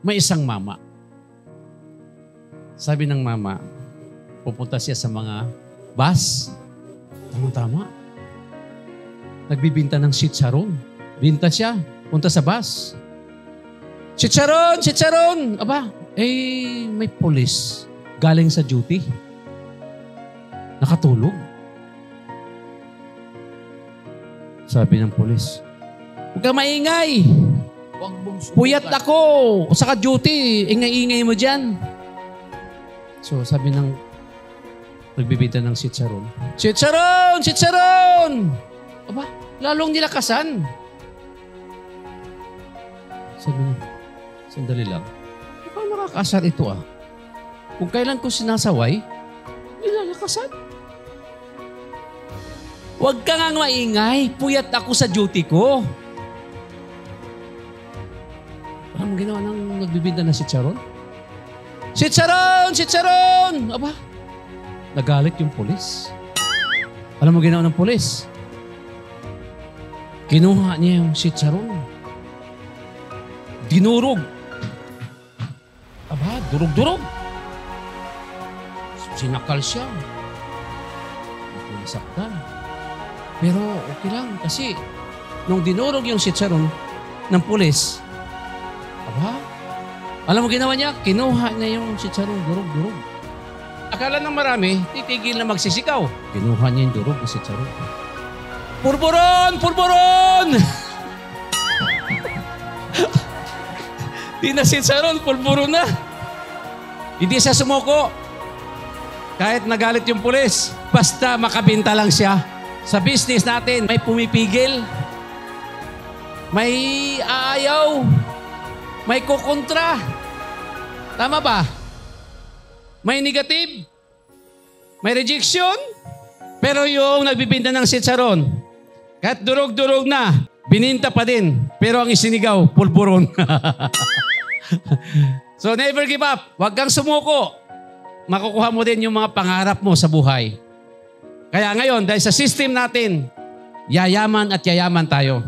May isang mama. Sabi ng mama, pupunta siya sa mga bus. Tama-tama. Nagbibinta ng chicharon. Binta siya. Punta sa bus. Chicharon! Chicharon! Aba, may pulis. Galing sa duty. Nakatulog. Sabi ng pulis, huwag ka maingay. Puyat ako. O saka duty. Ingay-ingay mo dyan. So sabi ng nagbibita ng chicharon. Chicharon! Chicharon! Aba, lalong nilakasan. Sabi niya, sandali lang. Mukhang nakakasar ito ah. Kung kailan ko sinasaway, nilalakasan. Huwag ka nga maingay. Puyat ako sa duty ko. Alam mo ginawa ng nagbibinta na chicharon? Chicharon! Chicharon! Aba, nagalit yung pulis. Alam mo ginawa ng pulis? Kinuha niya yung chicharon. Dinurog. Aba, durog-durog. Sinakal siya. Nasaktan. Pero okay lang kasi nung dinurog yung chicharon ng pulis, aba, alam mo ginawa niya? Kinuha niya yung chicharon, durog-durog. Akala ng marami, titigil na magsisikaw. Kinuha niya yung durog ng chicharon. Purburon! Purburon! Di na chicharon, purburon na. Hindi siya sumuko. Kahit nagalit yung pulis, basta makabinta lang siya. Sa business natin, may pumipigil, may aayaw, may kukontra. Tama ba? May negative, may rejection, pero yung nagbibinta ng chicharon, kahit durog-durog na, bininta pa din, pero ang isinigaw, pulburon. So never give up. Huwag kang sumuko. Makukuha mo din yung mga pangarap mo sa buhay. Kaya ngayon, dahil sa system natin, yayaman at yayaman tayo.